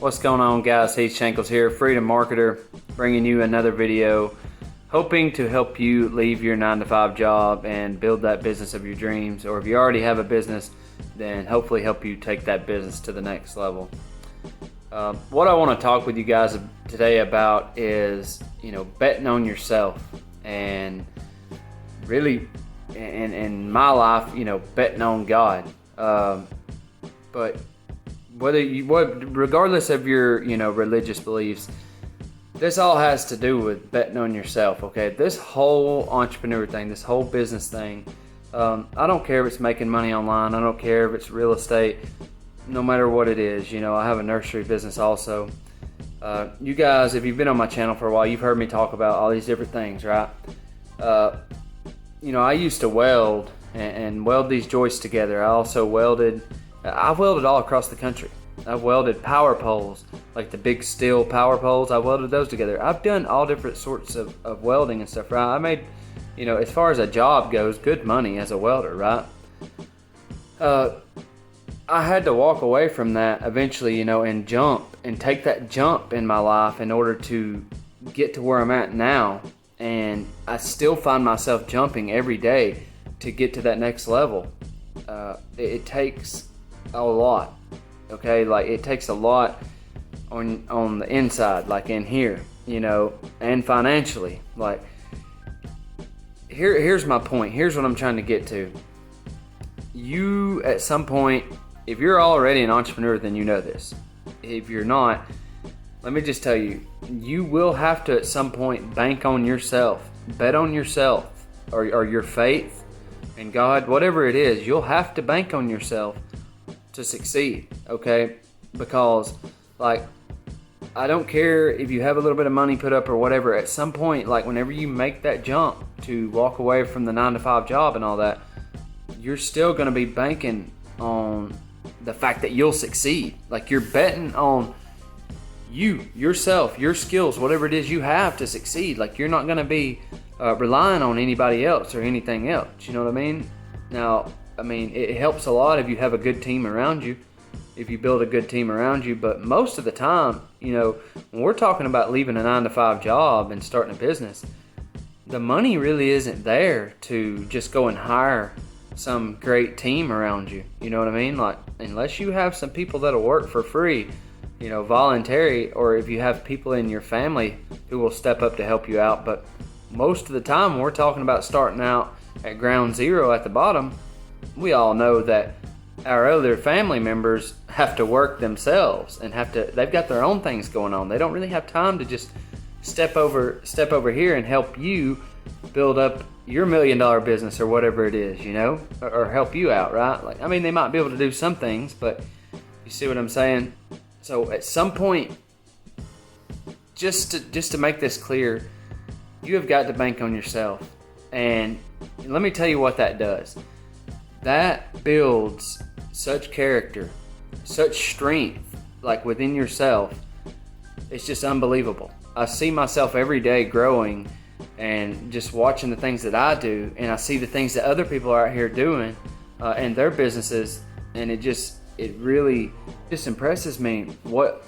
What's going on, guys? Heath Shankles here, Freedom Marketer, bringing you another video, hoping to help you leave your 9-to-5 job and build that business of your dreams. Or if you already have a business, then hopefully help you take that business to the next level. What I want to talk with you guys today about is, betting on yourself, and really, in my life, betting on God. But regardless of your, religious beliefs, this all has to do with betting on yourself. Okay, this whole entrepreneur thing, this whole business thing. I don't care if it's making money online. I don't care if it's real estate. No matter what it is, I have a nursery business also. You guys, if you've been on my channel for a while, you've heard me talk about all these different things, right? I used to weld and weld these joists together. I've welded all across the country. I've welded power poles, like the big steel power poles. I welded those together. I've done all different sorts of welding and stuff, right? I made, as far as a job goes, good money as a welder, right? I had to walk away from that eventually, and take that jump in my life in order to get to where I'm at now. And I still find myself jumping every day to get to that next level. It takes a lot, okay? Like, it takes a lot on the inside, like in here, and financially. Like, here's my point. Here's what I'm trying to get to. You, at some point, if you're already an entrepreneur, then you know this. If you're not, let me just tell you, you will have to at some point bank on yourself, bet on yourself, or your faith in God, whatever it is. You'll have to bank on yourself to succeed, okay? Because, like, I don't care if you have a little bit of money put up or whatever. At some point, like, whenever you make that jump to walk away from the 9-to-5 job and all that, you're still going to be banking on the fact that you'll succeed. Like, you're betting on yourself, your skills, whatever it is you have to succeed. Like, you're not going to be relying on anybody else or anything else. You know what I mean? Now, it helps a lot if you have a good team around you, if you build a good team around you. But most of the time, when we're talking about leaving a 9-to-5 job and starting a business, the money really isn't there to just go and hire some great team around you. You know what I mean? Like, unless you have some people that'll work for free, voluntary, or if you have people in your family who will step up to help you out. But most of the time, when we're talking about starting out at ground zero at the bottom, we all know that our other family members have to work themselves and they've got their own things going on. They don't really have time to just step over here and help you build up your $1 million business or whatever it is, or help you out, right? Like, they might be able to do some things, but you see what I'm saying? So at some point, just to make this clear, you have got to bank on yourself. And let me tell you what that does. That builds such character, such strength, like within yourself. It's just unbelievable. I see myself every day growing and just watching the things that I do, and I see the things that other people are out here doing in their businesses, and it really just impresses me what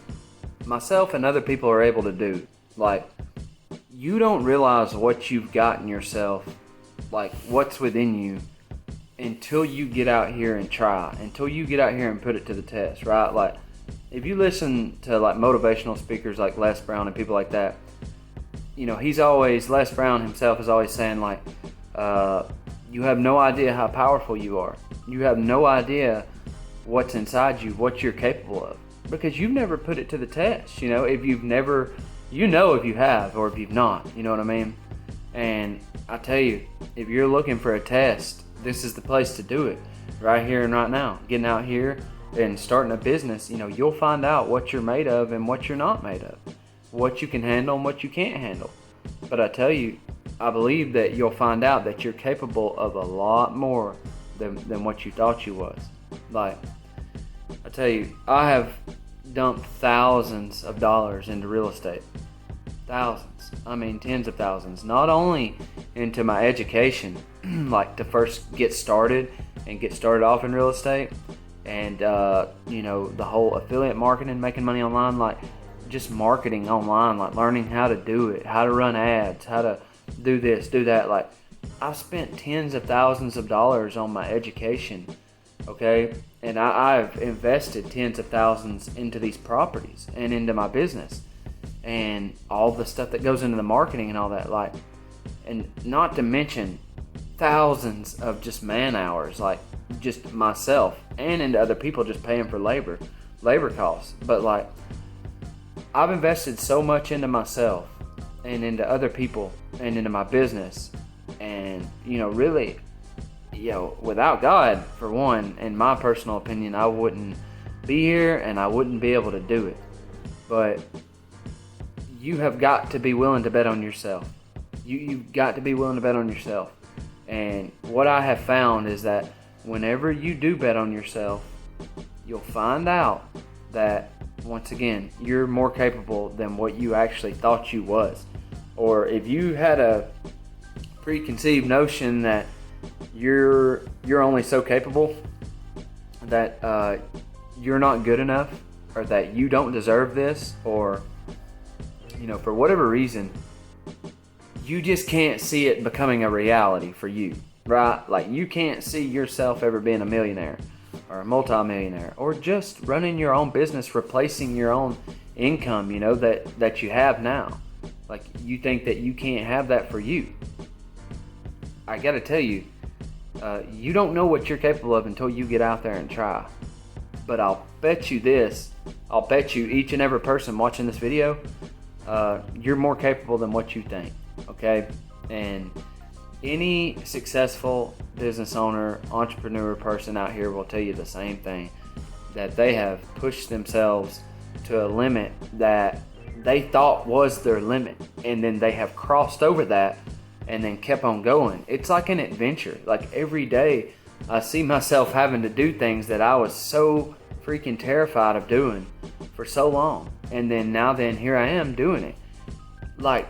myself and other people are able to do. Like, you don't realize what you've got in yourself, like what's within you, until you get out here and try, until you get out here and put it to the test, right? Like, if you listen to like motivational speakers like Les Brown and people like that, Les Brown himself is always saying, like, you have no idea how powerful you are. You have no idea what's inside you, what you're capable of, because you've never put it to the test. If you've never, if you have or if you've not, you know what I mean? And I tell you, if you're looking for a test, this is the place to do it, right here and right now. Getting out here and starting a business, you'll find out what you're made of and what you're not made of, what you can handle and what you can't handle. But I tell you, I believe that you'll find out that you're capable of a lot more than what you thought you was. Like, I tell you, I have dumped thousands of dollars into real estate. Thousands. Tens of thousands. Not only into my education, like to first get started off in real estate, and the whole affiliate marketing, making money online, like just marketing online, like learning how to do it, how to run ads, how to do this, do that. Like, I've spent tens of thousands of dollars on my education, okay? And I've invested tens of thousands into these properties and into my business and all the stuff that goes into the marketing and all that. Like, and not to mention thousands of just man hours, like just myself and into other people just paying for labor costs. But like, I've invested so much into myself and into other people and into my business, and really, without God, for one, in my personal opinion, I wouldn't be here and I wouldn't be able to do it. But you have got to be willing to bet on yourself. You've got to be willing to bet on yourself. And what I have found is that whenever you do bet on yourself, you'll find out that, once again, you're more capable than what you actually thought you was. Or if you had a preconceived notion that you're only so capable, that you're not good enough, or that you don't deserve this, or for whatever reason, you just can't see it becoming a reality for you, right? Like, you can't see yourself ever being a millionaire or a multimillionaire, or just running your own business, replacing your own income, that you have now. Like, you think that you can't have that for you. I gotta tell you, you don't know what you're capable of until you get out there and try. But I'll bet you each and every person watching this video, you're more capable than what you think, okay? And any successful business owner, entrepreneur person out here will tell you the same thing, that they have pushed themselves to a limit that they thought was their limit, and then they have crossed over that and then kept on going. It's like an adventure. Like, every day I see myself having to do things that I was so freaking terrified of doing for so long, and then here I am doing it. Like,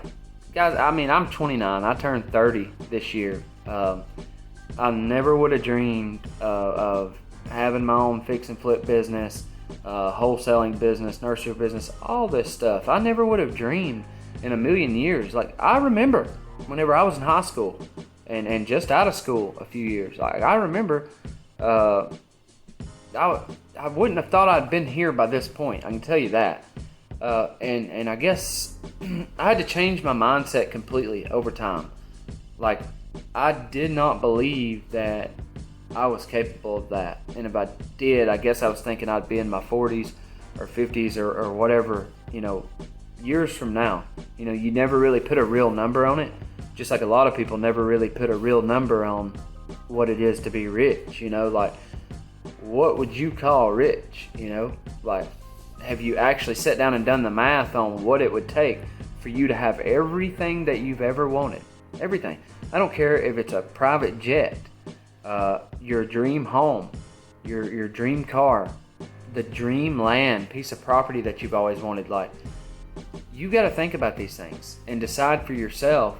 guys, I mean, I'm 29. I turned 30 this year. I never would have dreamed of having my own fix and flip business, wholesaling business, nursery business, all this stuff. I never would have dreamed in a million years. Like, I remember whenever I was in high school and just out of school a few years. Like, I remember, I wouldn't have thought I'd been here by this point. I can tell you that. And I guess I had to change my mindset completely over time. Like, I did not believe that I was capable of that. And if I did, I guess I was thinking I'd be in my 40s or 50s or whatever, years from now. You never really put a real number on it. Just like a lot of people never really put a real number on what it is to be rich. Like, what would you call rich? Like, have you actually sat down and done the math on what it would take for you to have everything that you've ever wanted? Everything. I don't care if it's a private jet, your dream home, your dream car, the dream land, piece of property that you've always wanted. Like, you got to think about these things and decide for yourself.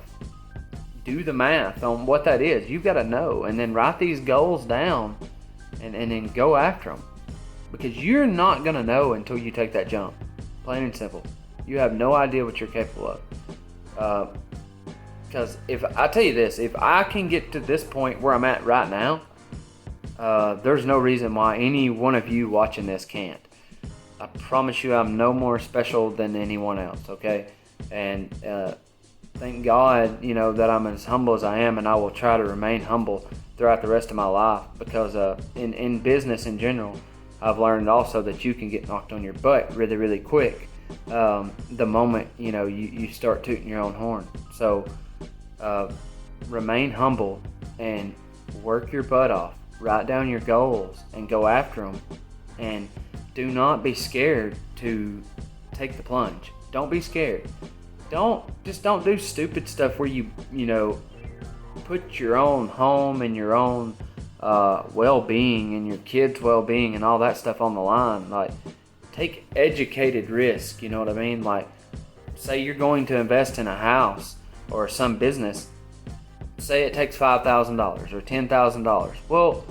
Do the math on what that is. You've got to know, and then write these goals down and then go after them. Because you're not going to know until you take that jump. Plain and simple. You have no idea what you're capable of. Because if I tell you this, if I can get to this point where I'm at right now, there's no reason why any one of you watching this can't. I promise you, I'm no more special than anyone else, okay? And thank God, that I'm as humble as I am, and I will try to remain humble throughout the rest of my life. Because in business in general, I've learned also that you can get knocked on your butt really, really quick the moment you start tooting your own horn. So remain humble and work your butt off. Write down your goals and go after them. And do not be scared to take the plunge. Don't be scared. Don't do stupid stuff where you put your own home and your own well-being and your kids' well-being and all that stuff on the line. Like, take educated risk, you know what I mean? Like, say you're going to invest in a house or some business. Say it takes $5,000 or $10,000. Well,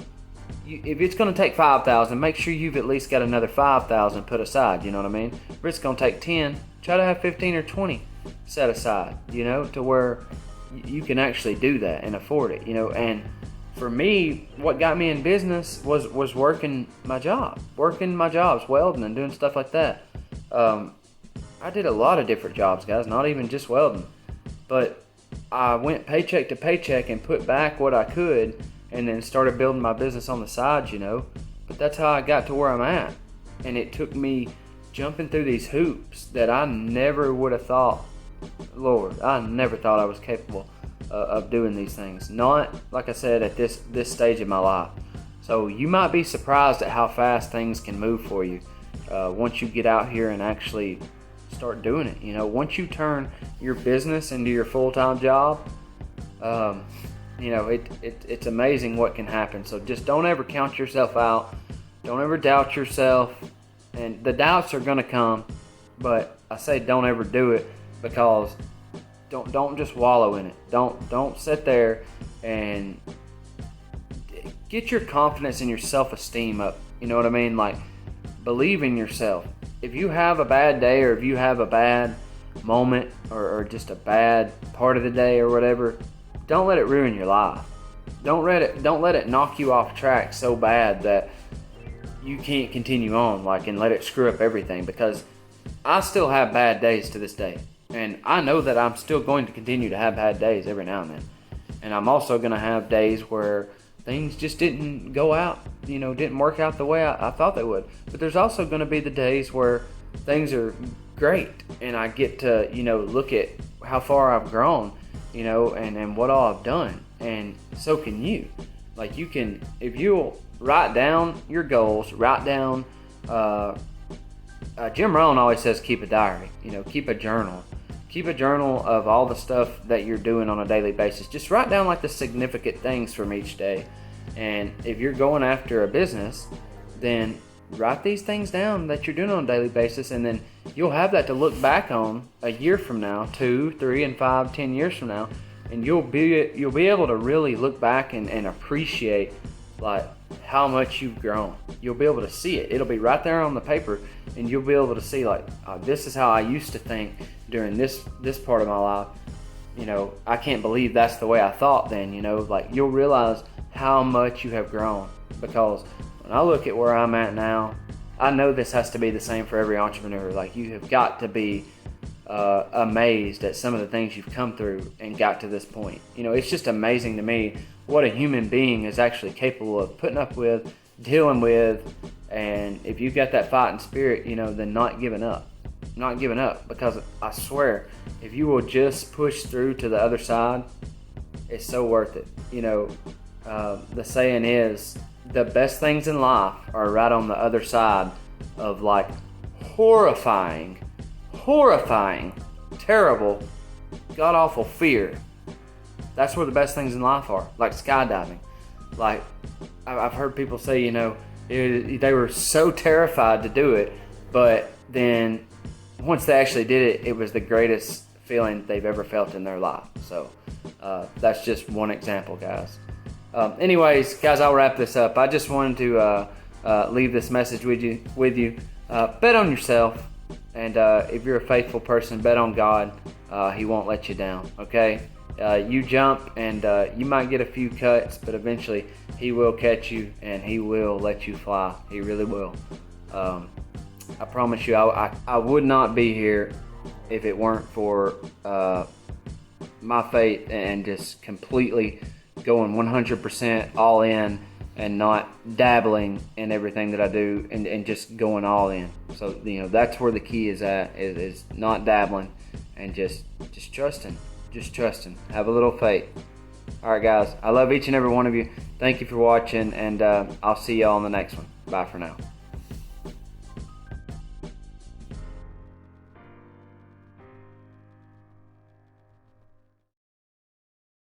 if it's going to take 5,000, make sure you've at least got another 5,000 put aside. You know what I mean? If it's going to take 10, try to have 15 or 20 set aside. You know, to where you can actually do that and afford it. You know, and for me, what got me in business was working my jobs, welding and doing stuff like that. I did a lot of different jobs, guys, not even just welding, but I went paycheck to paycheck and put back what I could, and then started building my business on the side, you know. But that's how I got to where I'm at, and it took me jumping through these hoops that I never would have thought. Lord, I never thought I was capable of doing these things. Not, like I said, at this stage of my life. So you might be surprised at how fast things can move for you once you get out here and actually start doing it. You know, once you turn your business into your full-time job, you know, it's amazing what can happen. So just don't ever count yourself out. Don't ever doubt yourself. And the doubts are going to come, but I say don't ever do it, because don't just wallow in it. Don't sit there and get your confidence and your self-esteem up. You know what I mean? Like, believe in yourself. If you have a bad day, or if you have a bad moment, or just a bad part of the day or whatever, don't let it ruin your life. Don't let it knock you off track so bad that you can't continue on, like, and let it screw up everything. Because I still have bad days to this day, and I know that I'm still going to continue to have bad days every now and then. And I'm also going to have days where things just didn't go out, you know, didn't work out the way I thought they would. But there's also going to be the days where things are great, and I get to, you know, look at how far I've grown, you know, and what all I've done. And so can you. Like, you can, if you'll write down your goals, write down, Jim Rohn always says keep a diary, you know, keep a journal. Keep a journal of all the stuff that you're doing on a daily basis. Just write down like the significant things from each day. And if you're going after a business, then write these things down that you're doing on a daily basis, and then you'll have that to look back on a year from now, 2, 3, and 5, 10 years from now, and you'll be able to really look back and appreciate like how much you've grown. You'll be able to see it. It'll be right there on the paper, and you'll be able to see like, this is how I used to think during this part of my life. You know, I can't believe that's the way I thought then. You know, like, you'll realize how much you have grown. Because when I look at where I'm at now, I know this has to be the same for every entrepreneur. Like, you have got to be amazed at some of the things you've come through and got to this point. You know, it's just amazing to me what a human being is actually capable of putting up with, dealing with, and if you've got that fighting spirit, you know, then not giving up. Not giving up, because I swear, if you will just push through to the other side, it's so worth it. You know, the saying is, the best things in life are right on the other side of like horrifying, terrible, god-awful fear. That's where the best things in life are, like skydiving. Like, I've heard people say, you know, they were so terrified to do it, but then once they actually did it, it was the greatest feeling they've ever felt in their life. So that's just one example, guys. Anyways, guys, I'll wrap this up. I just wanted to leave this message with you. Bet on yourself, and if you're a faithful person, bet on God. He won't let you down, okay? You jump, and you might get a few cuts, but eventually He will catch you, and He will let you fly. He really will. I promise you, I would not be here if it weren't for my faith and just completely going 100% all in and not dabbling in everything that I do, and just going all in. So, you know, that's where the key is at, is not dabbling and just trusting. Just trusting. Have a little faith. All right, guys. I love each and every one of you. Thank you for watching, and I'll see y'all on the next one. Bye for now.